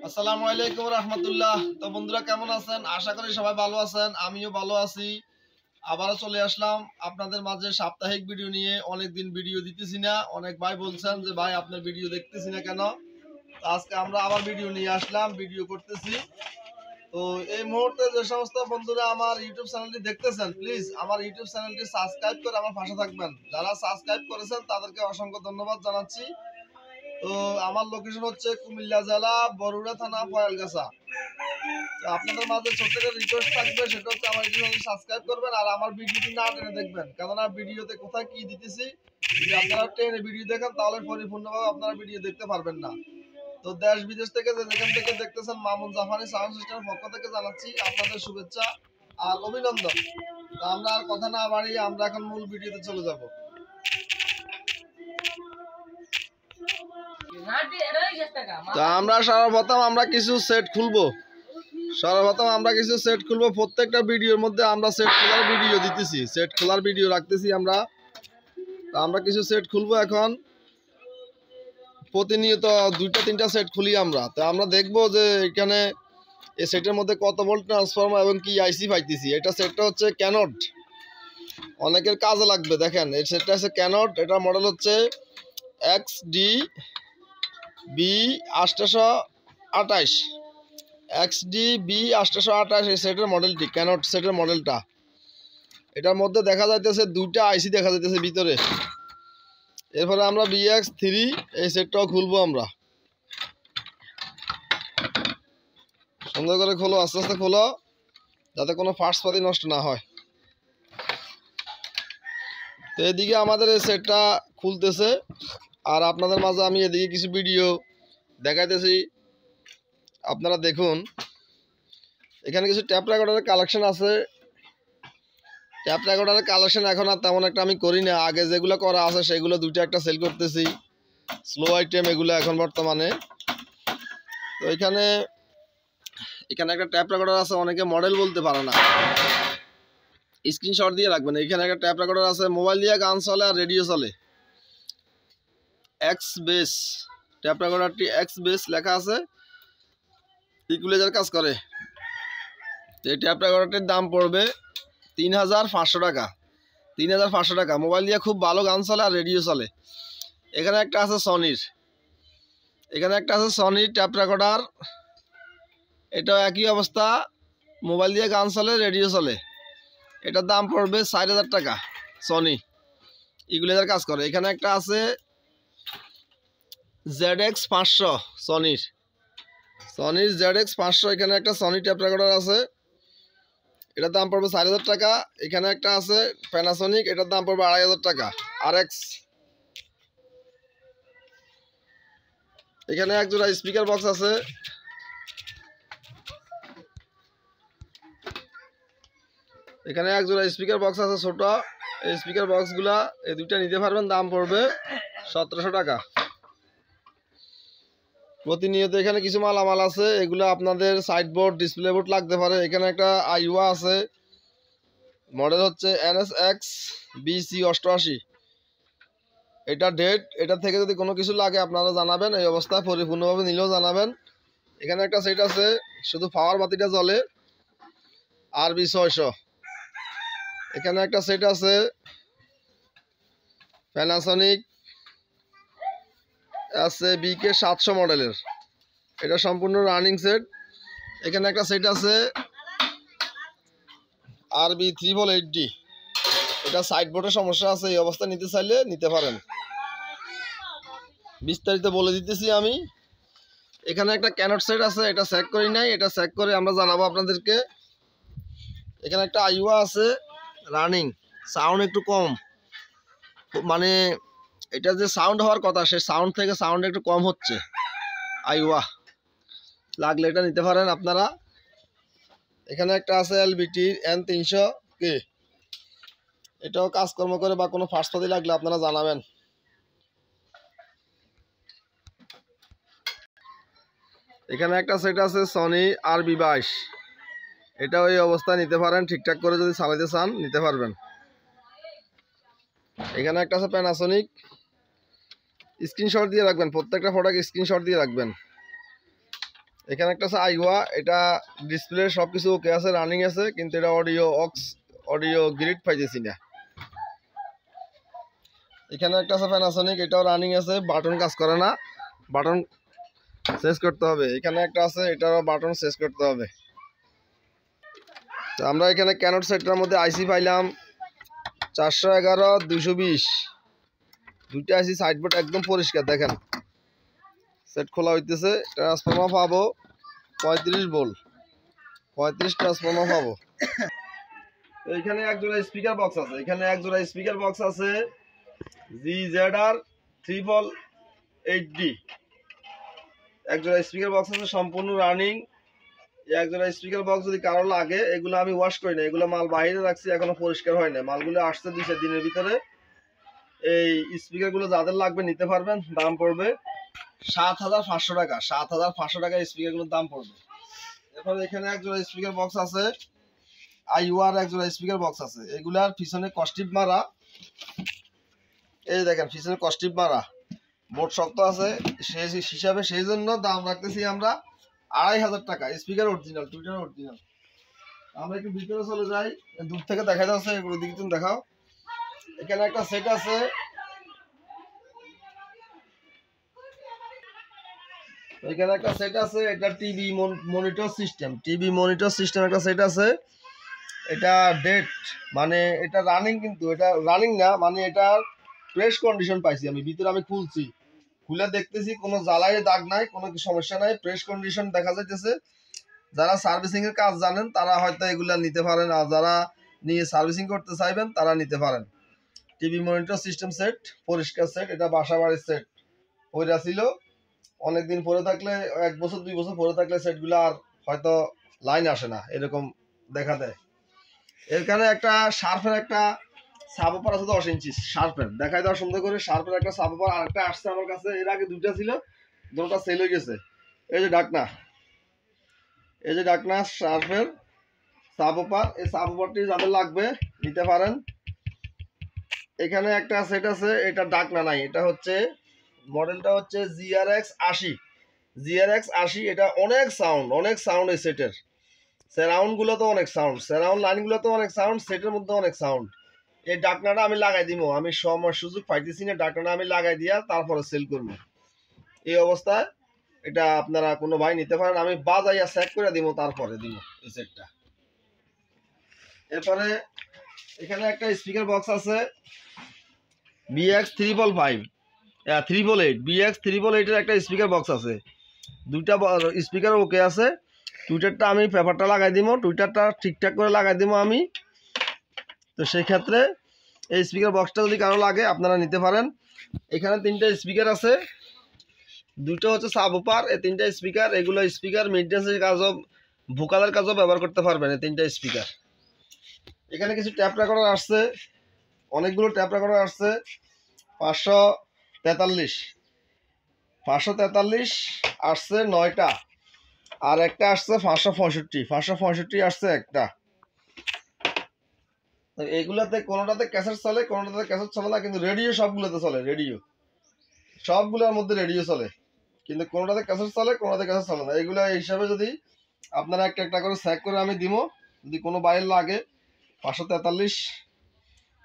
আসসালামু আলাইকুম রাহমাতুল্লাহ। তো বন্ধুরা কেমন আছেন? আশা করি সবাই ভালো আছেন, আমিও ভালো আছি। আবারও চলে আসলাম আপনাদের মাঝে সাপ্তাহিক ভিডিও নিয়ে। অনেকদিন ভিডিও দিতেছি না, অনেক ভাই বলছেন যে ভাই আপনার ভিডিও দেখতেছি না কেন। তো আজকে আমরা আবার ভিডিও নিয়ে আসলাম, ভিডিও করতেছি। তো এই মুহূর্তে যে সমস্ত বন্ধুরা আমার ইউটিউব চ্যানেলটি দেখতেছেন, প্লিজ আমার ইউটিউব চ্যানেলটি সাবস্ক্রাইব করে আমার পাশে থাকবেন। যারা সাবস্ক্রাইব করেছেন তাদেরকে অসংখ্য ধন্যবাদ জানাচ্ছি। তো আমার লোকেশন হচ্ছে কুমিল্লা জেলা বরুড়া থানা ফয়ালগাছা। আপনাদের মাঝে ছোট্ট একটা রিকোয়েস্ট থাকবে, সেটা হচ্ছে আমার ইউটিউব সাবস্ক্রাইব করবেন আর আমার ভিডিওটি না টেনে দেখবেন, কেননা ভিডিওতে কোথায় কি দিতেছি যদি আপনারা টেনে ভিডিও দেখেন তাহলে পরিপূর্ণভাবে আপনারা ভিডিও দেখতে পারবেন না। তো দেশ বিদেশ থেকে যেখান থেকে দেখতেছেন মামুন জাফানি সাউন্ড সিস্টেমের পক্ষ থেকে জানাচ্ছি আপনাদের শুভেচ্ছা আর অভিনন্দন। তো আমরা আর কথা না বাড়িয়ে আমরা এখন মূল ভিডিওতে চলে যাব। তো আমরা সর্বপ্রথম আমরা কিছু সেট খুলবো। প্রত্যেকটা ভিডিওর মধ্যে আমরা সেট খোলার ভিডিও দিতেছি, সেট খোলার ভিডিও রাখতেছি আমরা। তো আমরা কিছু সেট খুলবো এখন, প্রতিনিয়ত 2-3টা সেট খুলি আমরা। তো আমরা দেখবো যে এখানে এই সেটের মধ্যে কত ভোল্ট ট্রান্সফরমার এবং কি আইসি পাইতেছি। এটা সেটটা হচ্ছে ক্যানট, অনেকের কাজে লাগবে। দেখেন এই সেটটা হচ্ছে ক্যানট, এটা মডেল হচ্ছে XDB828 XDB828 এই সেটের মডেলটি, ক্যানট সেটের মডেলটা। এটার মধ্যে দেখা যাইতেছে 2টা আইসি দেখা যাইতেছে ভিতরে। এরপরে আমরা BX3 এই সেটটাও খুলবো আমরা। সুন্দর করে খোলো, আস্তে আস্তে খোলো যাতে কোনো পার্টস পাতি নষ্ট না হয়। তো এদিকে আমাদের এই সেটটা খুলতেছে আর আপনাদের মাঝে আমি এদিকে কিছু ভিডিও দেখাইতেছি, আপনারা দেখুন। এখানে কিছু ট্যাপ রেকর্ডারের কালেকশন আছে। ট্যাপ রেকর্ডারের কালেকশন এখন আর তেমন একটা আমি করি না, আগে যেগুলো করা আছে সেগুলো 2টা-1টা সেল করতেছি, স্লো আইটেম এগুলো এখন বর্তমানে। তো এখানে একটা ট্যাপ রেকর্ডার আছে, অনেকে মডেল বলতে পারে না, স্ক্রিনশট দিয়ে রাখবেন। এখানে একটা ট্যাপ রেকর্ডার আছে, মোবাইল দিয়ে গান চলে আর রেডিও চলে। এক্স বেস ট্যাপ রেকর্ডারটি এক্স বেস লেখা আছে, ইকুয়ালাইজার কাজ করে। এই ট্যাপ রেকর্ডারটির দাম পড়বে 3500 টাকা। 3500 টাকা। মোবাইল দিয়ে খুব ভালো গান চলে আর রেডিও চলে। এখানে একটা আছে সনির ট্যাপ রেকর্ডার, এটাও একই অবস্থা, মোবাইল দিয়ে গান চলে রেডিও চলে। এটার দাম পড়বে 4000 টাকা। সনি, ইকুয়ালাইজার কাজ করে। এখানে একটা আছে ZX500, সনির ZX500। এখানে একটা সনি ট্যাপ রেকর্ডার আছে, এটার দাম পড়বে 4000 টাকা। এখানে একটা আছে প্যানাসোনিক, এটার দাম পড়বে 2500 টাকা। RX। এখানে এক জোড়া স্পিকার বক্স আছে, ছোট। এই স্পিকার বক্সগুলা এই 2টা নিতে পারবেন, দাম পড়বে 1700 টাকা। প্রতিনিয়ত এখানে কিছু মালামাল আছে, এগুলো আপনাদের সাইড বোর্ড, ডিসপ্লে বোর্ড লাগতে পারে। এখানে একটা আইওয়া আছে, মডেল হচ্ছে NSX BC88। এটা ডেট, এটা থেকে যদি কোনো কিছু লাগে আপনারা জানাবেন, এই অবস্থায় পরিপূর্ণভাবে নিলেও জানাবেন। এখানে একটা সেট আছে, শুধু পাওয়ার বাতিটা জ্বলে, RB600। এখানে একটা সেট আছে প্যানাসোনিক আছে BK700 মডেলের, এটা সম্পূর্ণ রানিং সেট। এখানে একটা সেট আছে RB380, এটা সাইড বোর্ডের সমস্যা আছে, এই অবস্থা নিতে চাইলে নিতে পারেন। বিস্তারিত বলে দিতেছি আমি। এখানে একটা ক্যানট সেট আছে, এটা চেক করি নাই, এটা চেক করে আমরা জানাবো আপনাদেরকে। এখানে একটা আইওয়া আছে রানিং, সাউন্ড একটু কম, মানে এটা যে সাউন্ড হওয়ার কথা সে সাউন্ড থেকে সাউন্ড একটু কম হচ্ছে। আইওয়া লাগলে এটা নিতে পারেন আপনারা। এখানে একটা আছে LBT N300K, এটাও কাজকর্ম করে বা কোনো ফাঁসপাতি লাগলে আপনারা জানাবেন। এখানে একটা সেট আছে সনি RB22, এটাও এই অবস্থায় নিতে পারেন, ঠিকঠাক করে যদি চালাতে চান নিতে পারবেন। এখানে একটা আছে প্যানাসোনিক, স্ক্রিনশট দিয়ে রাখবেন, প্রত্যেকটা ফটোকে স্ক্রিনশট দিয়ে রাখবেন। এখানে একটা আছে আইওয়া, এটা ডিসপ্লে সবকিছু ওকে আছে, রানিং আছে, কিন্তু এটা অডিও গ্রিড পাইতেছি না। এখানে একটা আছে প্যানাসোনিক, এটাও রানিং আছে, বাটন কাজ করে না, বাটন চেঞ্জ করতে হবে। এখানে একটা আছে, এটারও বাটন চেঞ্জ করতে হবে। তো আমরা এখানে ক্যানট সেটটার মধ্যে আইসি পাইলাম 411 220, দুইটা আইসি সাইডবোর্ড একদম পরিষ্কার দেখেন। সেট খোলা হইতেছে। ট্রান্সফর্মার পাবো 35 ভোল্ট, 35 ট্রান্সফর্মার পাবো। এখানে এক জোড়া স্পিকার বক্স আছে, এখানে এক জোড়া স্পিকার বক্স আছে GZR 888D, এক জোড়া স্পিকার বক্স আছে সম্পূর্ণ রানিং। এক জোড়া স্পিকার বক্স যদি কারো লাগে, এগুলো আমি ওয়াশ করি না, এগুলো মাল বাইরে রাখছি, এখনো পরিষ্কার হয় না। মালগুলো আসছে 2-4 দিনের ভিতরে। এই স্পিকার গুলো যাদের লাগবে নিতে পারবেন, দাম পড়বে 7500 টাকা। 7500 টাকা স্পিকার গুলোর দাম পড়বে। এরপর এখানে এক জোড়া স্পিকার বক্স আছে, আইওয়ার এক জোড়া স্পিকার বক্স আছে। এগুলার পিছনে কস্টিপ মারা, এই দেখেন পিছনে কস্টিপ মারা, বোর্ড শক্ত আছে সেই হিসাবে, সেই জন্য দাম রাখতেছি আমরা 2500 টাকা। Speaker original, Twitter original. আমরা একটু ভিতরে চলে যাই, দূর থেকে দেখা যাচ্ছে, এগুলো দিকে তুমি দেখাও। এখানে একটা সেট আছে, এখানে একটা সেট আছে, এটা TV monitor system, TV monitor system একটা সেট আছে। এটা ডেট মানে এটা রানিং, কিন্তু এটা রানিং না, মানে এটা ফ্রেশ কন্ডিশন পাইছি আমি। ভিতরে আমি খুলছি, খুলে দেখতেছি কোনো জ্বালাই দাগ নাই, কোনো সমস্যা নাই, ফ্রেশ কন্ডিশন দেখা যাইতেছে। যারা সার্ভিসিং এর কাজ জানেন তারা হয়তো এগুলা নিতে পারেন, আর যারা নিয়ে সার্ভিসিং করতে চাইবেন তারা নিতে পারেন। টিভি মনিটর সিস্টেম সেট, পরিষ্কার সেট, এটা বাসা বাড়ির সেট। ওইটা ছিল অনেকদিন পরে থাকলে, 1 বছর 2 বছর পরে থাকলে সেটগুলো আর হয়তো লাইন আসে না, এরকম দেখা দেয়। এখানে একটা শার্পের একটা সাবওপার আছে 10 ইঞ্চি শার্পের, দেখাই দেওয়া সুন্দর করে। শার্পের একটা সাবওপার আরেকটা আসছে আমার কাছে, এর আগে 2টা ছিল, দুটোটা সেল হয়ে গেছে। এই যে ডাকনা, এই যে ডাকনা শার্পের সাবওপার, এই সাবওপারটি যাদের লাগবে নিতে পারেন। এখানে একটা সেট আছে, এটা ডাকনা নাই, এটা হচ্ছে মডেলটা হচ্ছে GRX 80, GRX 80। এটা অনেক সাউন্ড এই সেটের। সারাউন্ড গুলো তো অনেক সাউন্ড, সারাউন্ড লাইন গুলো তো অনেক সাউন্ড, সেটের মধ্যে অনেক সাউন্ড। এই ডাকনাটা আমি লাগাই দিব, আমি সময় সুযোগ পাইতেছি না, ডাকনাটা আমি লাগাই দিয়া তারপরে সেল করবো। এই অবস্থায় এটা আপনারা কোনো ভাই নিতে পারেন, আমি বাজাইয়া চেক করে দিব, তারপরে দিব এই সেটটা। এরপরে এখানে একটা স্পিকার বক্স আছে BX 388, BX 388 এর একটা স্পিকার বক্স আছে। দুইটা স্পিকার ওকে আছে। টুইটারটা আমি পেপারটা লাগাই দিব, টুইটারটা ঠিকঠাক করে লাগাই দিব আমি। তো সেই ক্ষেত্রে এই স্পিকার বক্সটা যদি কারো লাগে আপনারা নিতে পারেন। এখানে 3টা স্পিকার আছে, 2টা হচ্ছে সাবওপার। এই 3টা স্পিকার, এগুলো স্পিকার মেইনটেন্সের কাজও, ভোকালের কাজও ব্যবহার করতে পারবেন এই 3টা স্পিকার। এখানে কিছু ট্যাপ রেকর্ডার আসছে, অনেকগুলো ট্যাপ রেকর্ডার আসছে। 543 আসছে 9টা, আর একটা আসছে 565 আসছে একটা। এগুলাতে কোনোটাতে ক্যাসেট চলে, কোনোটাতে ক্যাসেট চলে না, কিন্তু রেডিও সবগুলোতে চলে। রেডিও সবগুলোর মধ্যে রেডিও চলে, কিন্তু কোনোটাতে ক্যাসেট চলে, কোনোটাতে ক্যাসেট চলে না। এগুলো হিসাবে যদি আপনারা একটা একটা করে চেক করে আমি দিব, যদি কোনো বাইরের লাগে। 543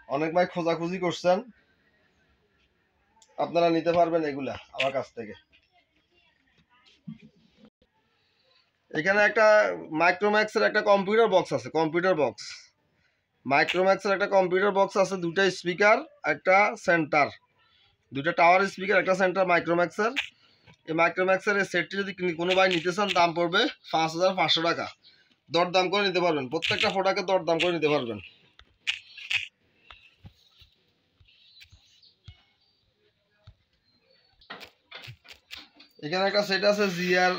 অনেক ভাই খোঁজাখুঁজি করছেন, আপনারা নিতে পারবেন এগুলা আমার কাছ থেকে। এখানে একটা মাইক্রোম্যাক্সের একটা কম্পিউটার বক্স আছে, মাইক্রোম্যাক্সের একটা কম্পিউটার বক্স আছে। 2টা স্পিকার, একটা সেন্টার, 2টা টাওয়ার স্পিকার, একটা সেন্টার মাইক্রোম্যাক্সের। এই মাইক্রোম্যাক্সের এই সেটটি যদি কোনো ভাই নিতে চান, দাম পড়বে 5500 টাকা। দরদাম করে নিতে পারবেন, প্রত্যেকটা প্রোডাক্টে দরদাম করে নিতে পারবেন। এখানে একটা সেট আছে GR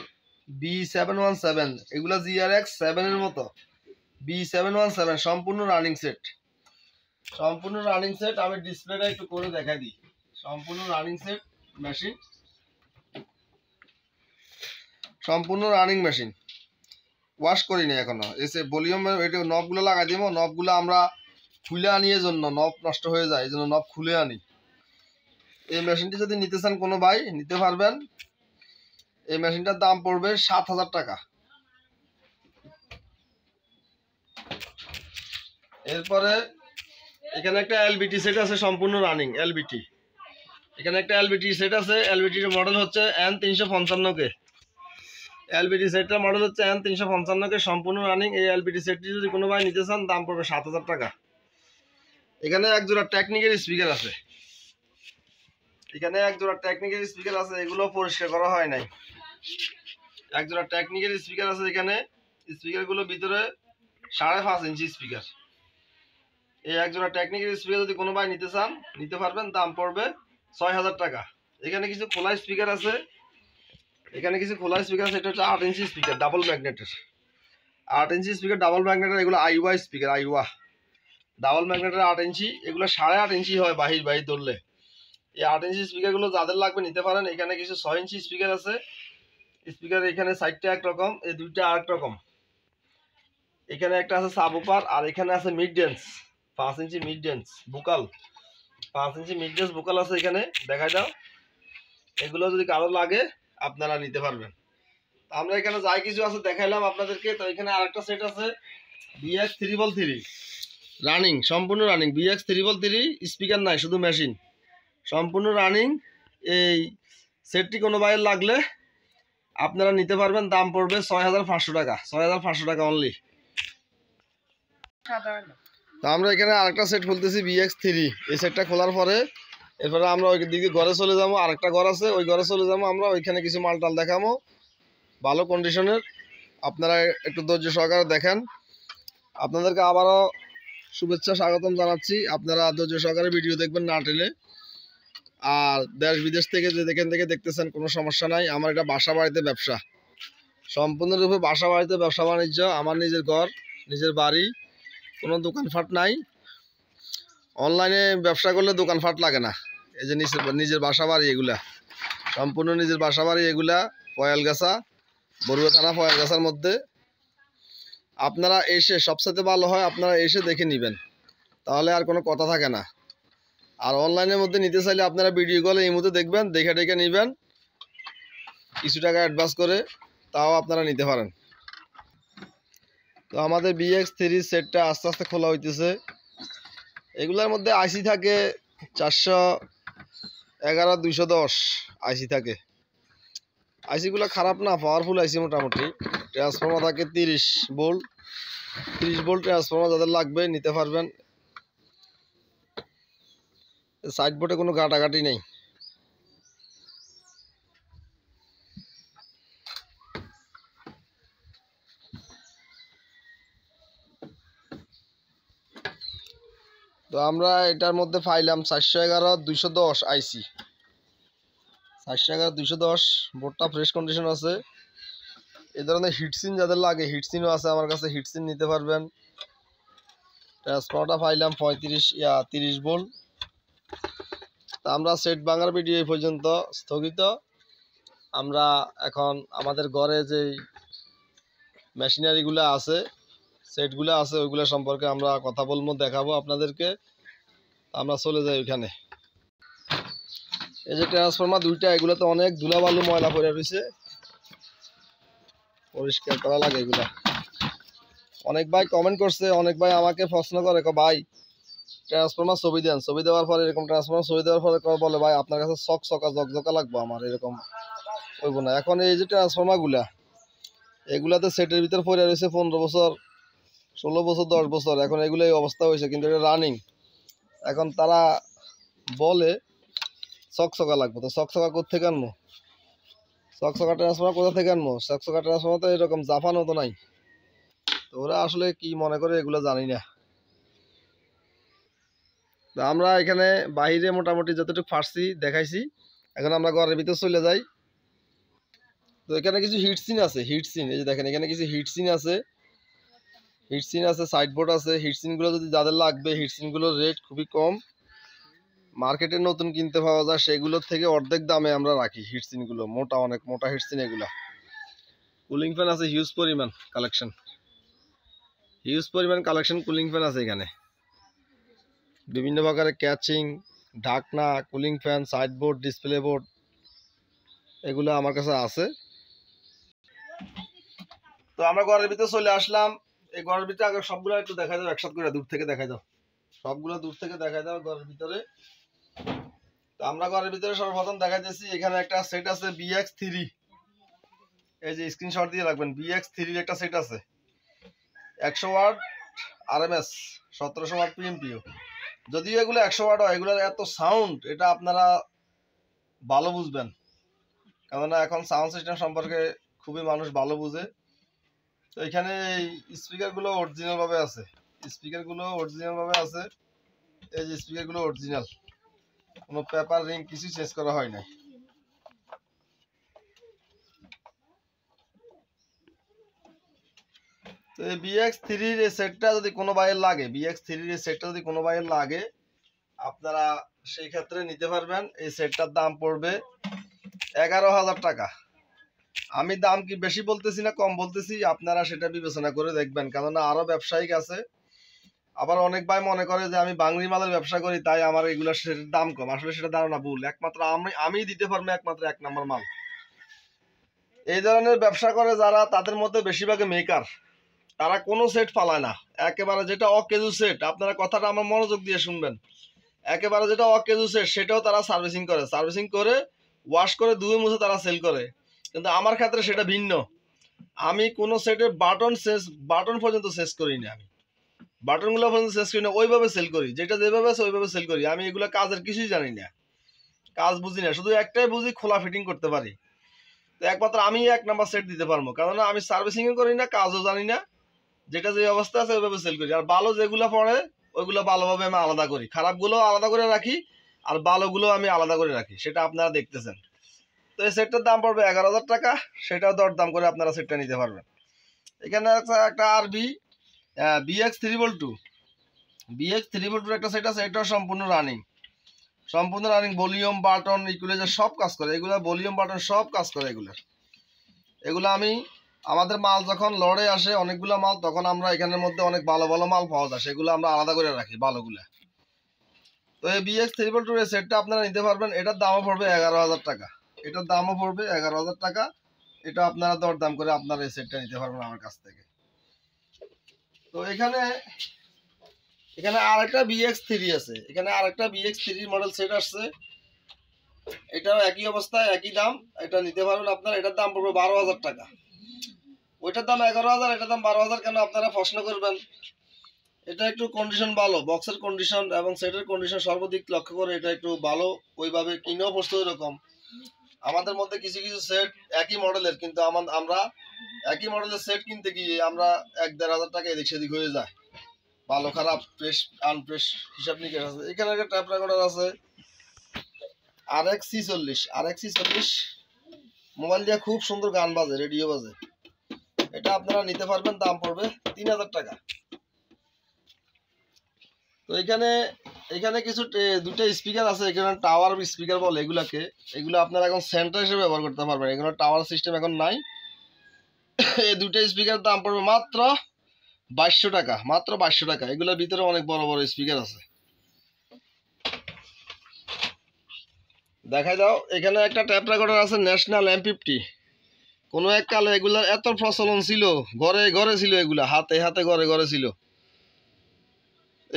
B717, এগুলা GRX 7 এর মতো। B717 সম্পূর্ণ রানিং সেট, আমি ডিসপ্লেটা একটু করে দেখাই দিই। সম্পূর্ণ রানিং সেট মেশিন, সম্পূর্ণ রানিং মেশিন, ওয়াশ করিনি এখনো। এসে ভলিউম এটা নবগুলো লাগাই দিব, নবগুলো আমরা খুলে আনি, জন্য নব নষ্ট হয়ে যায়, এই জন্য নব খুলে আনি। এই মেশিনটি যদি নিতে চান কোনো ভাই নিতে পারবেন। এই মেশিনটার দাম পড়বে 7,000 টাকা। এরপরে এখানে একটা এলবিটি সেট আছে সম্পূর্ণ রানিং এলবিটি। এখানে একটা এলবিটি সেট আছে, এলবিটির মডেল হচ্ছে N355K। এলবিটি সেটটার মডেল হচ্ছে N355K, সম্পূর্ণ রানিং। এই এলবিটি সেটটি যদি কোনো ভাই নিতে চান দাম পড়বে 7,000 টাকা। এখানে এক জোড়া টেকনিকের স্পিকার আছে, এগুলো পরিষ্কার করা হয় নাই। এক জোড়া টেকনিকের স্পিকার আছে এখানে, স্পিকারগুলো ভিতরে 5.5 ইঞ্চি স্পিকার। এই এক জোড়া টেকনিকের স্পিকার যদি কোনো ভাই নিতে চান নিতে পারবেন, দাম পড়বে 6,000 টাকা। এখানে কিছু খোলা স্পিকার আছে, এটা হচ্ছে 8 ইঞ্চি স্পিকার ডাবল ম্যাগনেটের। 8 ইঞ্চি স্পিকার ডাবল ম্যাগনেটের, এগুলো আইওয়া স্পিকার, ডাবল ম্যাগনেটের 8 ইঞ্চি। এগুলো 8.5 ইঞ্চি হয় বাহির ধরলে। এই 8 ইঞ্চি স্পিকারগুলো যাদের লাগবে নিতে পারেন। এখানে কিছু 6 ইঞ্চি স্পিকার আছে, স্পিকার এখানে সাইডটা একরকম, এই দুইটা আরেক রকম। এখানে একটা আছে সাবউফার, আর এখানে আছে মিড ডেন্স 5 ইঞ্চি মিড ডেন্স ভোকাল, 5 ইঞ্চি মিড ডেন্স ভোকাল আছে এখানে, দেখাই দাও। এগুলো যদি কারো লাগে আপনারা নিতে পারবেন। আমরা এখানে যাই কিছু আছে দেখাইলাম আপনাদেরকে। তো এখানে আরেকটা সেট আছে BX333 রানিং, সম্পূর্ণ রানিং। BX333 স্পিকার নাই, শুধু মেশিন, সম্পূর্ণ রানিং। এই সেটটি কোনো ভাইয়ের লাগলে আপনারা নিতে পারবেন, দাম পড়বে 6,500 টাকা, 6,500 টাকা অনলি। তো আমরা এখানে আরেকটা সেট খুলতেছি BX3। এই সেটটা খোলার পরে এরপরে আমরা ওই দিকে ঘরে চলে যাবো, আরেকটা ঘর আছে ওই ঘরে চলে যাবো আমরা, ওইখানে কিছু মালটাল দেখাবো ভালো কন্ডিশনের। আপনারা একটু ধৈর্য সহকারে দেখেন। আপনাদেরকে আবারও শুভেচ্ছা স্বাগতম জানাচ্ছি। আপনারা ধৈর্য সহকারে ভিডিও দেখবেন না টেনে। আর দেশ বিদেশ থেকে যে যেখান থেকে দেখতেছেন কোনো সমস্যা নাই। আমার এটা বাসা বাড়িতে ব্যবসা, সম্পূর্ণরূপে বাসা বাড়িতে ব্যবসা বাণিজ্য। আমার নিজের ঘর, নিজের বাড়ি, কোনো দোকানপাট নাই। অনলাইনে ব্যবসা করলে দোকানপাট লাগে না। এই যে নিজের বাসা বাড়ি, এগুলা সম্পূর্ণ নিজের বাসা বাড়ি। এগুলা পয়ালগাছা, বরুয়া থানা পয়ালগাছার মধ্যে। আপনারা এসে সবসাথে ভালো হয় আপনারা এসে দেখে নেবেন, তাহলে আর কোনো কথা থাকে না। আর অনলাইনের মধ্যে নিতে চাইলে আপনারা ভিডিও কলে এই মধ্যে দেখবেন, দেখে দেখে নেবেন, কিছু টাকা অ্যাডভান্স করে, তাও আপনারা নিতে পারেন। তো আমাদের BX3 সেটটা আস্তে আস্তে খোলা হইতেছে। এগুলোর মধ্যে আইসি থাকে 411-210 আইসি থাকে। আইসিগুলো খারাপ না, পাওয়ারফুল আইসি মোটামুটি। ট্রান্সফর্মার থাকে 30 ভোল্ট ট্রান্সফর্মার, যাদের লাগবে নিতে পারবেন। সাইড বোর্ডে কোনো ঘাটাঘাটি নেই। তো আমরা এটার মধ্যে পাইলাম 411-210 আইসি, 411-210। বোর্ডটা ফ্রেশ কন্ডিশন আছে। এই ধরনের হিটসিন যাদের লাগে, হিটসিনও আছে আমার কাছে, হিটসিন নিতে পারবেন। ট্রান্সফর্মারটা পাইলাম 30 ভোল্ট। তা আমরা সেট ভাঙার ভিডিও এই পর্যন্ত স্থগিত। আমরা এখন আমাদের ঘরে যে মেশিনারিগুলো আছে, সেটগুলো আছে, ওইগুলো সম্পর্কে আমরা কথা বলবো, দেখাবো আপনাদেরকে। আমরা চলে যাই ওইখানে। এই যে ট্রান্সফর্মার দুইটা, এগুলোতে অনেক ধুলাবালু ময়লা পড়ে রয়েছে, পরিষ্কার করা লাগে এগুলা। অনেক ভাই কমেন্ট করছে, অনেক ভাই আমাকে প্রশ্ন করে, ভাই ট্রান্সফর্মার ছবি দেন, ছবি দেওয়ার পরে এরকম ট্রান্সফর্মার ছবি দেওয়ার পরে বলে ভাই আপনার কাছে চকচকা জকজকা লাগবে, আমার এরকম হইব না। এখন এই যে ট্রান্সফর্মারগুলা, এগুলাতে সেটের ভিতর পড়ে রয়েছে 15 বছর, 16 বছর, 10 বছর। এখন এগুলো এই অবস্থা হয়েছে, কিন্তু এটা রানিং। এখন তারা বলে চকচকা লাগবে, তো চকচকা কোথেকে আনবো? চকচকা ট্রান্সফর্মার কোথা থেকে আনবো? চকচকা ট্রান্সফর্মার তো এরকম জাপানো তো নাই। তো ওরা আসলে কি মনে করে এগুলো জানি না। তো আমরা এখানে বাইরে মোটামুটি যতটুকু পারছি দেখাইছি। এখন আমরা ঘরের ভিতর চলে যাই। তো এখানে কিছু হিটসিন আছে, হিটসিন, এই যে দেখেন এখানে কিছু হিটসিন আছে, সাইড বোর্ড আছে। হিটসিনগুলো যদি যাদের লাগবে, হিটসিনগুলোর রেট খুবই কম, মার্কেটে নতুন কিনতে পাওয়া যায় সেগুলোর থেকে অর্ধেক দামে আমরা রাখি হিটসিনগুলো। মোটা, অনেক মোটা হিটসিন এগুলা। কুলিং ফ্যান আছে হিউজ পরিমাণ কালেকশন, কুলিং ফ্যান আছে এখানে। বিভিন্ন প্রকারের ক্যাচিং, ঢাকনা, cooling fan, side board, display board, এগুলো আমার কাছে আছে। তো আমরা ঘরের ভিতরে চলে আসলাম। এই ঘরের ভিতরে আগে সবগুলো একটু দেখাই দাও, একসাথে করে দূর থেকে দেখাই দাও, সবগুলো দূর থেকে দেখাই দাও ঘরের ভিতরে। তো আমরা ঘরের ভিতরে সর্বপ্রথম দেখাইতেছি, এখানে একটা সেট আছে BX3, এই যে স্ক্রিনশট দিয়ে রাখবেন। BX3 একটা সেট আছে, 100 ওয়াট RMS, 1700 ওয়াট PMPO। যদিও এগুলো 100 ওয়াট হয়, এগুলোর এত সাউন্ড, এটা আপনারা ভালো বুঝবেন, কেননা এখন সাউন্ড সিস্টেম সম্পর্কে খুবই মানুষ ভালো বুঝে। তো এখানে এই স্পিকারগুলো অরিজিনাল ভাবে আছে, স্পিকারগুলো অরিজিনাল ভাবে আছে। এই যে স্পিকারগুলো অরিজিনাল, কোনো পেপার রিং কিছু চেঞ্জ করা হয় নাই। তো এই BX3 এর সেটটা যদি কোনো ভাইয়ের লাগে, BX3 এর সেটটা যদি কোনো ভাইয়ের লাগে, আপনারা সেই ক্ষেত্রে নিতে পারবেন। এই সেটটার দাম পড়বে 11,000 টাকা। আমি দাম কি বেশি বলতেছি না কম বলতেছি, আপনারা সেটা বিবেচনা করে দেখবেন, কেননা আরো ব্যবসায়িক আছে। আবার অনেক ভাই মনে করে যে আমি বাঙালি মালের ব্যবসা করি তাই আমার এগুলোর দাম কম, আসলে সেটা ধারণা ভুল। একমাত্র আমি দিতে পারবো একমাত্র 1 নম্বর মাল। এই ধরনের ব্যবসা করে যারা, তাদের মধ্যে বেশিরভাগই মেকার, তারা কোনো সেট ফালায় না। একেবারে যেটা অকেজু সেট, আপনারা কথাটা আমার মনোযোগ দিয়ে শুনবেন, একেবারে যেটা অকেজু সেট সেটাও তারা সার্ভিসিং করে, সার্ভিসিং করে ওয়াশ করে ধুয়ে মুছে তারা সেল করে। কিন্তু আমার ক্ষেত্রে সেটা ভিন্ন। আমি কোনো সেটের বাটন পর্যন্ত শেষ করি না, আমি বাটনগুলো পর্যন্ত শেষ করি না, ওইভাবে সেল করি, যেটা যেভাবে আছে ওইভাবে সেল করি। আমি এগুলো কাজের কিছুই জানি না, কাজ বুঝি না, শুধু একটাই বুঝি, খোলা ফিটিং করতে পারি। তো একমাত্র আমি 1 নাম্বার সেট দিতে পারবো, কেননা আমি সার্ভিসিংও করি না, কাজও জানি না, যেটা যে অবস্থা আছে ওইভাবে সেল করি। আর ভালো যেগুলো পড়ে ওইগুলো ভালোভাবে আমি আলাদা করি, খারাপগুলো আলাদা করে রাখি, আর ভালোগুলো আমি আলাদা করে রাখি, সেটা আপনারা দেখতেছেন। তো এই সেটটার দাম পড়বে 11,000 টাকা, সেটাও দরদাম করে আপনারা সেটটা নিতে পারবেন। এখানে একটা RB BX3V2, BX3V2 একটা সেট আছে, এটাও সম্পূর্ণ রানিং, ভলিউম বাটন ইকুয়ালাইজার সব কাজ করে, এগুলা ভলিউম বাটন সব কাজ করে। এগুলো আমি আমাদের মাল যখন লড়ে আসে অনেকগুলো মাল, তখন আমরা এখানের মধ্যে অনেক ভালো ভালো মাল পাওয়া যায়, সেগুলো আমরা আলাদা করে রাখি ভালোগুলো। তো এই BX3V2 এর সেটটা আপনারা নিতে পারবেন, এটার দামও পড়বে 11,000 টাকা, এটার দামও পড়বে 11,000 টাকা। এটা আপনারা দরদাম করে আপনারা এই সেটটা নিতে পারবেন আমার কাছ থেকে। তো এখানে আরেকটা BX3 আছে, এখানে আরেকটা BX3 মডেল সেট আসছে, এটাও একই অবস্থায় একই দাম, এটা নিতে পারবেন আপনারা। এটার দাম পড়বে 12,000 টাকা, ওইটার দাম 11,000, এটার দাম 12,000 কেন আপনারা প্রশ্ন করবেন। এটা একটু কন্ডিশন ভালো, বক্সের কন্ডিশন এবং সেটের কন্ডিশন সর্বদিক লক্ষ্য করে এটা একটু ভালো, ওইভাবে কিনেও বসতে এরকম। আমাদের মধ্যে কিছু কিছু সেট একই মডেলের, কিন্তু আমরা একই মডেলের সেট কিনতে গিয়ে আমরা 1-1,500 টাকা এদিক সেদিক হয়ে যায়, ভালো খারাপ ফ্রেশ আনফ্রেশ হিসাব নিকেশ আছে। এখানে একটা ট্যাপ রেকর্ডার আছে RX-C40, মোবাইল দিয়ে খুব সুন্দর গান বাজে, রেডিও বাজে। এটা আপনারা নিতে পারবেন, দাম পড়বে 3,000 টাকা। তো এখানে কিছু দুটো স্পিকার আছে, এখানে টাওয়ার স্পিকার বলে এগুলাকে, এগুলো আপনারা এখন সেন্টার হিসেবে ব্যবহার করতে পারবেন, এগুলো টাওয়ার সিস্টেম এখন নাই। এই দুটো স্পিকার দাম পড়বে মাত্র 2,200 টাকা, মাত্র 2,200 টাকা। এগুলোর ভিতরে অনেক বড় বড় স্পিকার আছে, দেখাই দাও। এখানে একটা ট্যাপ রেকর্ডার আছে ন্যাশনাল M50, কোনো এক কালে এগুলার এত প্রচলন ছিল, ঘরে ঘরে ছিল, এগুলা হাতে হাতে ঘরে ঘরে ছিল।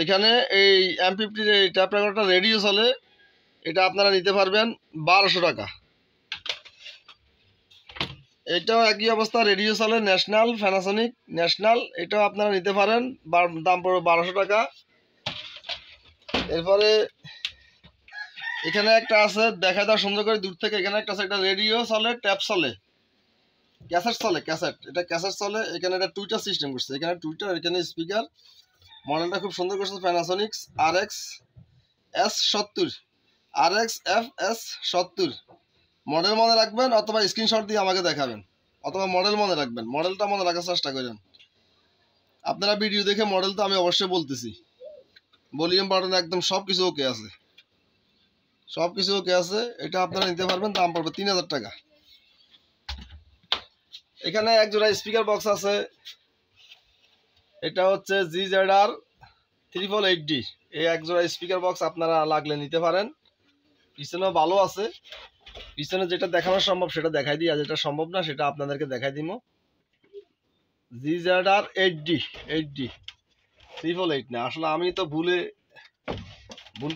এখানে এই M50 এই ট্যাপ রেকর্ডারটা রেডিও চলে, এটা আপনারা নিতে পারবেন 1,200 টাকা। এটাও একই অবস্থা, রেডিও চলে, ন্যাশনাল, প্যানাসোনিক ন্যাশনাল, এটাও আপনারা নিতে পারেন, দাম পড়বে 1,200 টাকা। এরপরে এখানে একটা আছে, দেখা দাও সুন্দর করে দূর থেকে, এখানে একটা আছে, এটা রেডিও চলে, ট্যাপ চলে, ক্যাসেট চলে, এটা ক্যাসেট চলে। এখানে একটা টুইটার সিস্টেম করছে, এখানে টুইটার, এখানে স্পিকার, মডেলটা খুব সুন্দর করছে, প্যানাসোনিক RXFS70 মডেল মনে রাখবেন, অথবা স্ক্রিনশট দিয়ে আমাকে দেখাবেন, অথবা মডেল মনে রাখবেন, মডেলটা মনে রাখার চেষ্টা করেন। আপনারা ভিডিও দেখে মডেল তো আমি অবশ্যই বলতেছি, ভলিউম বাটন একদম সব কিছু ওকে আছে, সব কিছু ওকে আছে। এটা আপনারা নিতে পারবেন, দাম পড়বে 3,000 টাকা। এখানে এক জোড়া স্পিকার বক্স আছে, এটা হচ্ছে GZR-888D, এই এক জোড়া স্পিকার বক্স আপনারা লাগলে নিতে পারেন। পিছনেও ভালো আছে, পিছনে যেটা দেখানো সম্ভব সেটা দেখাই দিই, আর যেটা সম্ভব না সেটা আপনাদেরকে দেখাই দিব। GZR 8D 888 না, আসলে আমি তো ভুল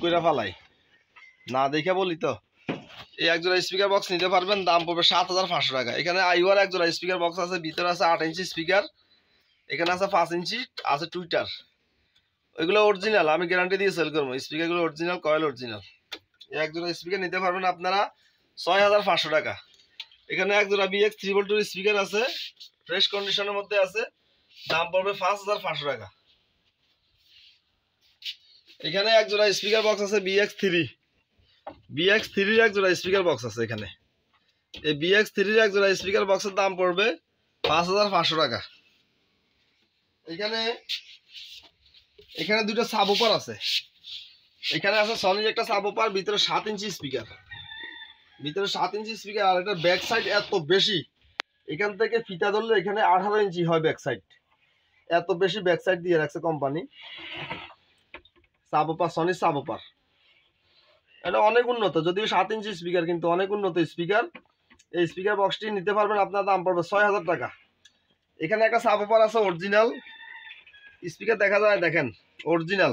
করে ফেলাই, না দেখে বলি তো। এই একজোড়া স্পিকার বক্স নিতে পারবেন, দাম পড়বে 7500 টাকা। এখানে আইওয়ার একজোড়া স্পিকার বক্স আছে, ভিতরে আছে 8 ইঞ্চি স্পিকার, এখানে আছে 5 ইঞ্চি, আছে টুইটার। ওইগুলো অরিজিনাল, আমি গ্যারান্টি দিয়ে সেল করবো। স্পিকারগুলো অরিজিনাল, কয়েল অরিজিনাল। এই একজোড়া স্পিকার নিতে পারবেন আপনারা 6500 টাকা। এখানে একজোড়া BX 3V2 স্পিকার আছে, ফ্রেশ কন্ডিশনের মধ্যে আছে, দাম পড়বে 5500 টাকা। এখানে একজোড়া স্পিকার বক্স আছে BX 3 একজোড়া স্পিকার বক্স আছে এখানে। এই BX 3 একজোড়া স্পিকার বক্সের দাম পড়বে 5500 টাকা। এখানে দুটো সাবউফার আছে। এখানে আছে সনির একটা সাবউফার, ভিতরে 7 ইঞ্চি স্পিকার, আর এটা ব্যাক সাইড এত বেশি, এখান থেকে ফিতা ধরলে এখানে 18 ইঞ্চি হয় ব্যাক সাইড, এত বেশি ব্যাক সাইড দিয়ে রাখছে কোম্পানি। সাবউফার, সনির সাবউফার, এটা অনেক উন্নত, যদিও 7 ইঞ্চি স্পিকার কিন্তু অনেক উন্নত স্পিকার। এই স্পিকার বক্সটি নিতে পারবেন, আপনার দাম পড়বে 6000 টাকা। এখানে একটা সাবউফার আছে অরিজিনাল স্পিকার, দেখা যায় দেখেন অরিজিনাল,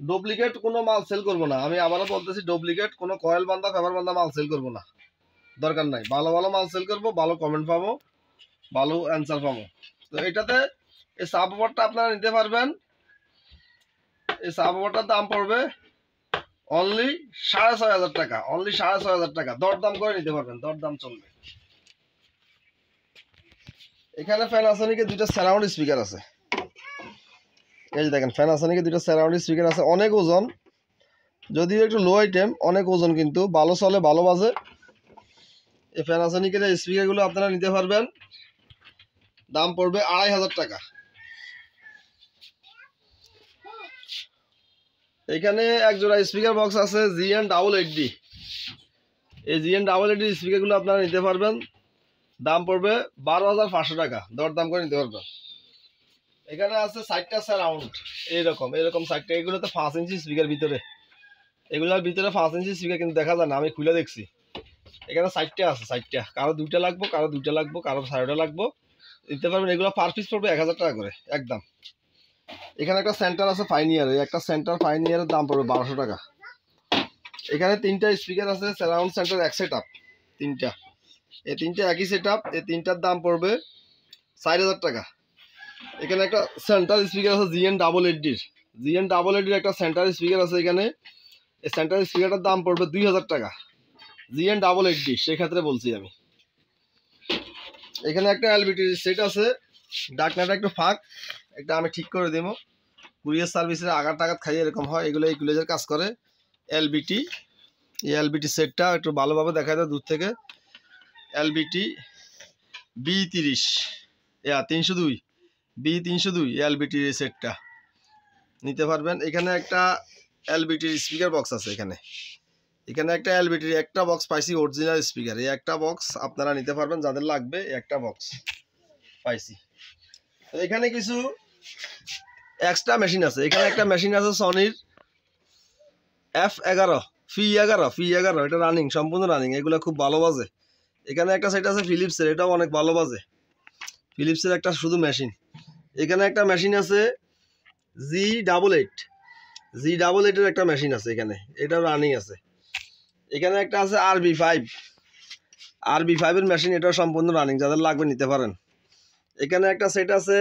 ডুপ্লিকেট কোনো মাল সেল করবো না। আমি আবারও বলতেছি, ডুপ্লিকেট কোনো কয়েল বান্ধা ফেভার বান্ধা মাল সেল করবো না, দরকার নাই। ভালো ভালো মাল সেল করবো, ভালো কমেন্ট পাবো, ভালো অ্যান্সার পাবো। তো এটাতে এই সাবউফারটা আপনারা নিতে পারবেন। এই সাবউফারটার দাম পড়বে অনলি 6500 টাকা, অনলি 6500 টাকা। দরদাম করে নিতে পারবেন, দরদাম চলবে। এখানে প্যানাসোনিকের দুইটা সারাউন্ড স্পিকার আছে, এই যে দেখেন প্যানাসোনিকের দুইটা সারাউন্ড স্পিকার আছে, অনেক ওজন, যদিও একটু লো আইটেম, অনেক ওজন, কিন্তু ভালো চলে, ভালো বাজে। এই প্যানাসোনিকের এই স্পিকারগুলো আপনারা নিতে পারবেন, দাম পড়বে 2500 টাকা। এখানে একজোড়া স্পিকার বক্স আছে GN880। এই GN880 স্পিকারগুলো আপনারা নিতে পারবেন, দাম পড়বে 12500 টাকা, দরদাম করে নিতে পারবেন। এখানে আছে 60টা সারাউন্ড, এরকম 60টা, এগুলোতে 5 ইঞ্চি স্পিকার ভিতরে, এগুলোর ভিতরে 5 ইঞ্চি স্পিকার কিন্তু দেখা যায় না, আমি খুলে দেখছি। এখানে 60টা আছে, 60টা, কারো 2টা লাগবো, কারো 2টা লাগবো, কারো 4টা লাগবো, নিতে পারবেন। এগুলো পার পিস পড়বে 1000 টাকা করে একদম। এখানে একটা সেন্টার আছে পাইনিয়ার, একটা সেন্টার পাইনিয়ারের দাম পড়বে 1200 টাকা। এখানে 3টা স্পিকার আছে সারাউন্ড সেন্টার, এক সেট আপ, 3টা, এই 3টা একই সেট আপ, এই 3টার দাম পড়বে 4000 টাকা। এখানে একটা সেন্টার স্পিকার আছে GN880 একটা সেন্টার স্পিকার আছে এখানে, এই সেন্টার স্পিকারটার দাম পড়বে 2000 টাকা, GN880 সেক্ষেত্রে বলছি আমি। এখানে একটা LBT সেট আছে, ডাকনাটা একটু ফাঁক, একটা আমি ঠিক করে দেবো, কুরিয়ার সার্ভিসের আঘাত টাঘাত খাইয়ে এরকম হয়, এগুলো এই কুলেজের কাজ করে। LBT, এই LBT সেটটা একটু ভালোভাবে দেখা যায় দূর থেকে, LBT B30 302 B302 LBT সেটটা নিতে পারবেন। এখানে একটা LBT স্পিকার বক্স আছে, এখানে একটা LBT একটা বক্স পাইছি অরিজিনাল স্পিকার, এই একটা বক্স আপনারা নিতে পারবেন, যাদের লাগবে একটা বক্স পাইছি। তো এখানে কিছু এক্সট্রা মেশিন আছে, এখানে একটা মেশিন আছে সনির F11 এটা রানিং, সম্পূর্ণ রানিং, এগুলো খুব ভালো বাজে। এখানে একটা সেট আছে ফিলিপসের, এটাও অনেক ভালো বাজে, ফিলিপসের একটা শুধু মেশিন। এখানে একটা মেশিন আছে G88 এর একটা মেশিন আছে এখানে, এটাও রানিং আছে। এখানে একটা আছে RB5 এর মেশিন, এটাও সম্পূর্ণ রানিং, যাদের লাগবে নিতে পারেন। এখানে একটা সেট আছে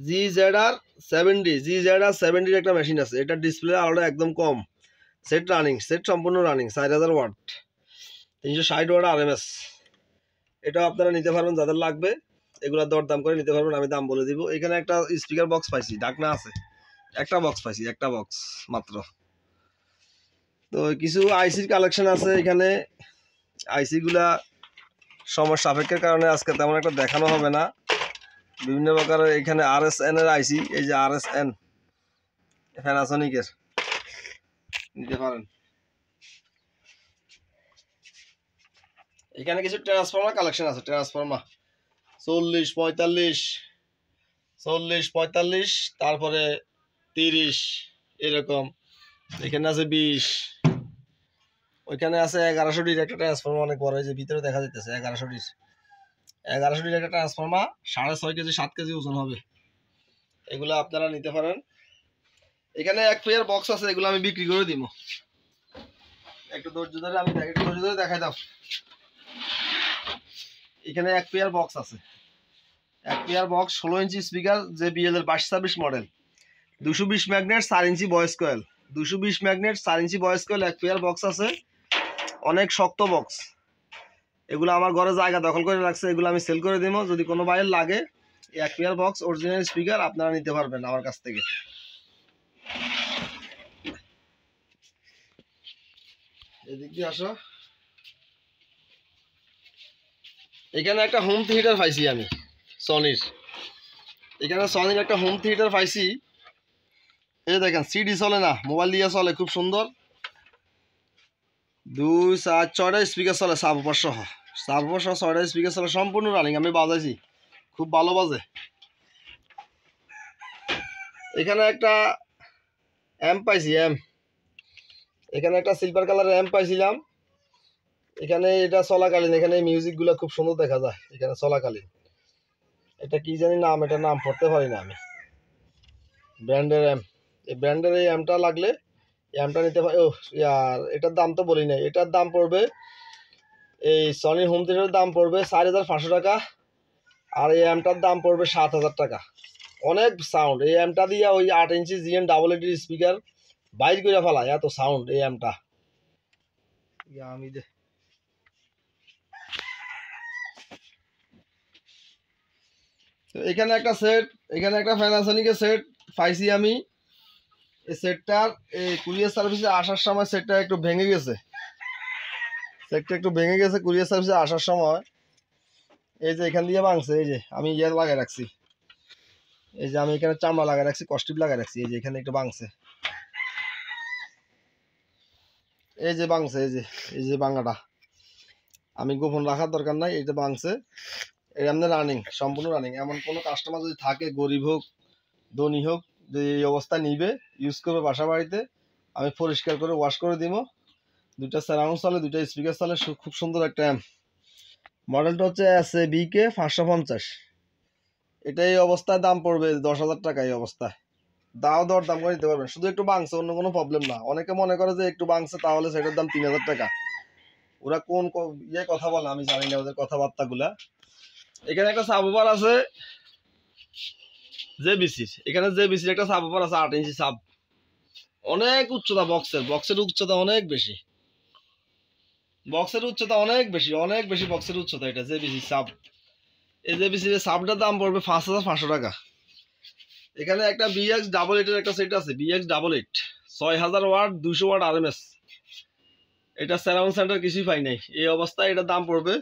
GZR70 একটা মেশিন আছে, এটা ডিসপ্লে আলোটা একদম কম, সেট রানিং, সেট সম্পূর্ণ রানিং, 4000 ওয়াট, 360 ওয়াট RMS, এটাও আপনারা নিতে পারবেন, যাদের লাগবে এগুলা দরদাম করে নিতে পারবেন, আমি দাম বলে দিব। এখানে একটা স্পিকার বক্স পাইছি, ডাকনা আছে, একটা বক্স পাইছি, একটা বক্স মাত্র। তো কিছু আইসির কালেকশন আছে এখানে, আইসিগুলা সময় সাপেক্ষের কারণে আজকে তেমন একটা দেখানো হবে না। বিভিন্ন প্রকারের এখানে RSN এর আইসি, এই যে RSN প্যানাসোনিকের নিতে পারেন। এখানে কিছু ট্রান্সফর্মার কালেকশন আছে, ট্রান্সফর্মার 40 45, তারপরে 30 এরকম, এখানে আছে 20, ওইখানে আছে 1100 ডির একটা ট্রান্সফর্মার, অনেক বড়, এই যে ভিতরে দেখা যাইতেছে 1100 ডির, 1100 লিটার একটা ট্রান্সফর্মার, 6.5 কেজি 7 কেজি ওজন হবে। এগুলো আপনারা নিতে পারেন। এখানে এক পেয়ার বক্স আছে, এগুলো আমি বিক্রি করে দিব। একটু ধৈর্য ধরে দেখাই দাও। এখানে এক পেয়ার বক্স আছে, এক পেয়ার বক্স 16 ইঞ্চি স্পিকার, যে বিএল এর 22-26 model, 220 magnet 4 inch voice coil, 220 magnet 4 inch voice coil, এক পেয়ার বক্স আছে। অনেক শক্ত বক্স, এগুলো আমার ঘরে জায়গা দখল করে রাখছে, এগুলো আমি সেল করে দিব। যদি কোনো ভাইয়ের লাগে এক পেয়ার বক্স অরিজিনাল স্পিকার আপনারা নিতে পারবেন আমার কাছ থেকে। এদিক দিয়ে আসো। এখানে একটা হোম থিয়েটার পাইছি আমি সনির, এখানে সনির একটা হোম থিয়েটার পাইছি। এই দেখেন, সিডি চলে না, মোবাইল দিয়ে চলে, খুব সুন্দর। 2 4 6টা স্পিকার চলে, সাবওয়ুফার সহ 6টা স্পিকার চলে, সম্পূর্ণ রানিং। আমি বাজাইছি, খুব ভালো বাজে। এখানে একটা অ্যাম্প পাইছি, এখানে একটা সিলভার কালারের অ্যাম্প পাইছিলাম। এখানে এটা চলাকালীন, এখানে মিউজিক গুলা খুব সুন্দর দেখা যায় এখানে চলাকালীন। এটা কি জানি নাম, এটা নাম পড়তে পারি না আমি। ব্র্যান্ডের অ্যাম্প, এই ব্র্যান্ডের এই অ্যাম্পটা লাগলে এই অ্যাম্পটা নিতে পারি। ও ইয়ার, এটার দাম তো বলি নাই। এটার দাম পড়বে, এই সনি হোম থিয়েটারের দাম পড়বে 4,500 টাকা, আর এই অ্যাম্পটার দাম পড়বে 7,000 টাকা। অনেক সাউন্ড এই অ্যাম্পটা দিয়ে, ওই 8 ইঞ্চি জিএন ডাবল এডির স্পিকার বাইর করে ফেলায়, এত সাউন্ড এই অ্যাম্পটা। আমি এখানে একটা সেট, এখানে একটা প্যানাসোনিকের সেট পাইছি আমি। এই সেটটার এই কুরিয়ার সার্ভিসে আসার সময় সেটটা একটু ভেঙে গেছে, কুরিয়ার সার্ভিসে আসার সময়। এই যে এখান দিয়ে ভাঙছে, এই যে আমি ইয়ার লাগাই রাখছি, এই যে আমি এখানে চামড়া লাগাই রাখছি, কস্টিপ লাগাই রাখছি, এই যে এখানে একটু ভাঙছে, এই যে ভাঙছে, এই যে ভাঙাটা আমি গোপন রাখার দরকার নাই, এইটা ভাঙছে। এই আমাদের রানিং, সম্পূর্ণ রানিং। এমন কোনো কাস্টমার যদি থাকে, গরিব হোক ধনী হোক, যে এই অবস্থা নিবে, ইউজ করবে বাসা বাড়িতে, আমি পরিষ্কার করে ওয়াশ করে দিব। 2টা সারাউন্ড চলে, 2টা স্পিকার চলে, খুব সুন্দর একটা অ্যাম্প। মডেলটা হচ্ছে SABK 550। এটা এই অবস্থায় দাম পড়বে 10,000 টাকা। এই অবস্থায় দর দাম করে নিতে পারবেন, শুধু একটু ভাঙছে, অন্য কোনো প্রবলেম না। অনেকে মনে করে যে একটু ভাঙছে তাহলে সেটার দাম 3,000 টাকা। ওরা কোন কথা বলে আমি জানি না, ওদের কথাবার্তা গুলা। এখানে একটা সাবওয়ুফার আছে জেবিসির, এখানে জেবিসির একটা সাবওয়ুফার আছে 8 ইঞ্চি সাব, অনেক উচ্চতা, বক্সের উচ্চতা অনেক বেশি, অনেক বেশি বক্সের উচ্চতা। এটা জেবিসি সাব, এই জেবিসির সাবটার দাম পড়বে 5,500 টাকা। এখানে একটা BX ডাবল এইটের একটা সেট আছে, BX double eight, 6,000 watt, 200 watt RMS। এটা সারাউন্ড সেন্টার কিছুই পাই নাই। এই অবস্থায় এটার দাম পড়বে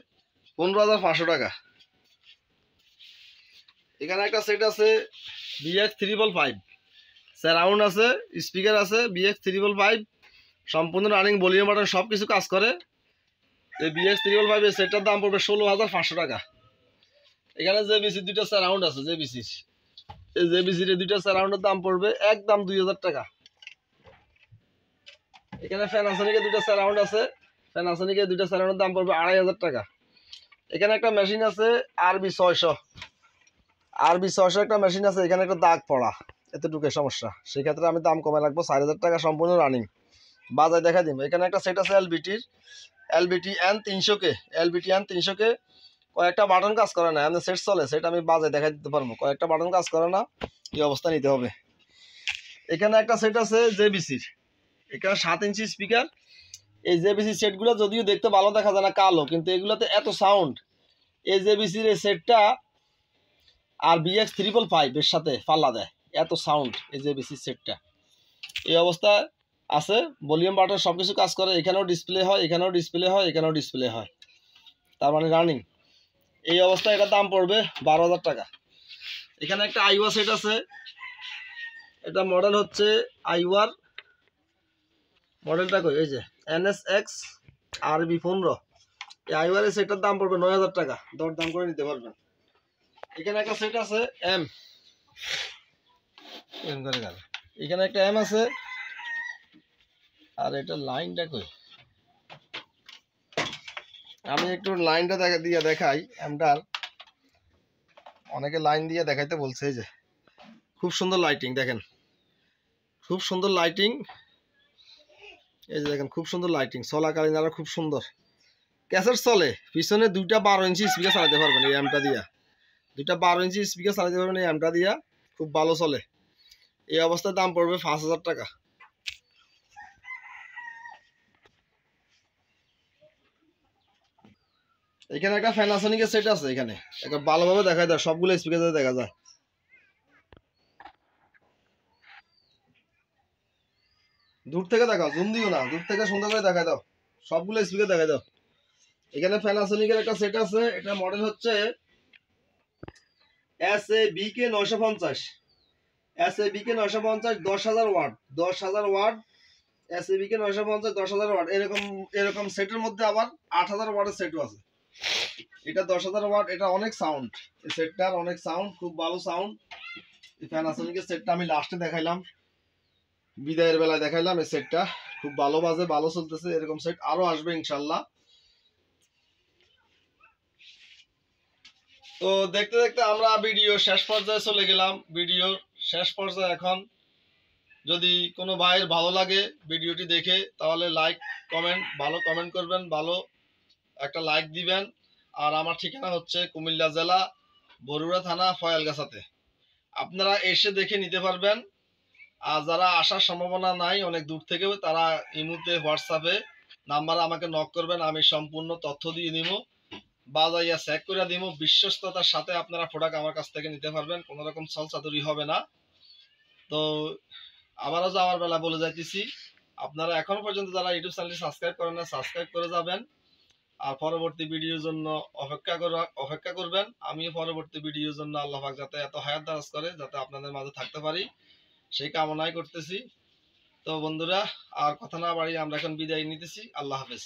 15,500 টাকা। এখানে একটা সেট আছে BX 355, সারাউন্ড আছে, স্পিকার আছে, BX 355, সম্পূর্ণ রানিং, ভলিউম বাটন সব কিছু কাজ করে। এই BX 355 এর সেটটার দাম পড়বে 16,500 টাকা। এখানে জেবিসির 2টা সারাউন্ড আছে, জেবিসির এই 2টা সারাউন্ডের দাম পড়বে একদম 2,000 টাকা। এখানে প্যানাসোনিকের 2টা সারাউন্ড আছে, প্যানাসোনিকের 2টা সারাউন্ডের দাম পড়বে 2,500 টাকা। এখানে একটা মেশিন আছে RB600 একটা মেশিন আছে, এখানে একটা দাগ পড়া, এতটুকু সমস্যা, সেই ক্ষেত্রে আমি দাম কমে রাখবো 4,000 টাকা, সম্পূর্ণ রানিং, বাজায় দেখা দিব। এখানে একটা সেট আছে LBT N300K, কয়েকটা বাটন কাজ করে না, এমনি সেট চলে, সেট আমি বাজায় দেখা দিতে পারবো, কয়েকটা বাটন কাজ করে না, এই অবস্থা নিতে হবে। এখানে একটা সেট আছে জেবিসির, এখানে 7 ইঞ্চি স্পিকার। এই জেবিসি সেটগুলো যদিও দেখতে ভালো দেখা যায় না, কালো, কিন্তু এগুলোতে এত সাউন্ড। এই জেবিসির এই সেটটা আর BX 355 এর সাথে পাল্লা দেয়, এত সাউন্ড এই জেবিসি সেটটা। এই অবস্থায় আছে, ভলিউম বাটন সবকিছু কাজ করে, এখানেও ডিসপ্লে হয়, এখানেও ডিসপ্লে হয়, এখানেও ডিসপ্লে হয়, তার মানে রানিং। এই অবস্থায় এটার দাম পড়বে 12,000 টাকা। এখানে একটা আইওয়া সেট আছে, এটা মডেল হচ্ছে আইওয়ার, মডেলটা কই, এই যে NSX RB15। এই আইওয়ার এই সেটটার দাম পড়বে 9,000 টাকা, দর দাম করে নিতে পারবেন। এখানে একটা সেট আছে এখানে একটা M আছে, আর এটা লাইনটা কই, আমি একটু লাইনটা দেখাই এমটার। অনেকে লাইন দিয়ে দেখাইতে বলছে। এই যে খুব সুন্দর লাইটিং দেখেন, খুব সুন্দর লাইটিং। এই যে দেখেন খুব সুন্দর লাইটিং, চলাকালীন আরো খুব সুন্দর ক্যাসেট চলে। পিছনে 2টা 12 ইঞ্চি স্পিকার চালাতে পারবেন এই অ্যাম্পটা দিয়া, 2টা 12 ইঞ্চি স্পিকার চালাতে পারবেন এই অ্যাম্পটা দিয়া, খুব ভালো চলে। এই অবস্থায় দাম পড়বে 5000 টাকা। এখানে একটা প্যানাসোনিকের সেট আছে, এখানে একটা ভালোভাবে দেখা যায়, সবগুলো স্পিকার দেখা যায়। দূর থেকে দেখাও, জুম দিও না, দূর থেকে সুন্দর করে দেখা দাও, সবগুলো স্পিকার দেখা দাও। এখানে প্যানাসোনিকের একটা সেট আছে, এটা মডেল হচ্ছে SABK 950, SABK 950 10,000 watt, 10,000 watt, SABK 950 10,000 watt. এরকম সেটের মধ্যে আবার 8,000 ওয়াটের সেটও আছে। এটা 10,000 ওয়াট, এটা অনেক সাউন্ড, এই সেটটার অনেক সাউন্ড, খুব ভালো সাউন্ড। এই প্যানাসোনিকের সেটটা আমি লাস্টে দেখাইলাম, বিদায়ের বেলায় দেখাইলাম। এই সেটটা খুব ভালো বাজে, ভালো চলতেছে। এরকম সেট আরো আসবে ইনশাল্লাহ। তো দেখতে দেখতে আমরা ভিডিও শেষ পর্যায়ে চলে গেলাম। ভিডিও শেষ পর্যায়ে এখন যদি কোনো ভাইয়ের ভালো লাগে ভিডিওটি দেখে, তাহলে লাইক কমেন্ট, ভালো কমেন্ট করবেন, ভালো একটা লাইক দিবেন। আর আমার ঠিকানা হচ্ছে কুমিল্লা জেলা বরুড়া থানা ফয়ালগাছাতে, আপনারা এসে দেখে নিতে পারবেন। আর যারা আসার সম্ভাবনা নাই অনেক দূর থেকেও, তারা ইমুতে হোয়াটসঅ্যাপে নাম্বারে আমাকে নক করবেন, আমি সম্পূর্ণ তথ্য দিয়ে দিব, বাজাইয়া চেক করে দিব। বিশ্বস্ততার সাথে আপনারা প্রোডাক্ট আমার কাছ থেকে নিতে পারবেন, কোনো রকম ছলচাতুরি হবে না। তো আবারও যাওয়ার বেলা বলে যাইতেছি, আপনারা এখনো পর্যন্ত যারা ইউটিউব চ্যানেলটি সাবস্ক্রাইব করেন না, সাবস্ক্রাইব করে যাবেন। আর পরবর্তী ভিডিওর জন্য অপেক্ষা করবেন। আমিও পরবর্তী ভিডিওর জন্য আল্লাহ পাক যাতে এত হায়াত দারাজ করে, যাতে আপনাদের মাঝে থাকতে পারি, সেই কামনাই করতেছি। তো বন্ধুরা, আর কথা না বাড়িয়ে আমরা এখন বিদায় নিতেছি। আল্লাহ হাফেজ।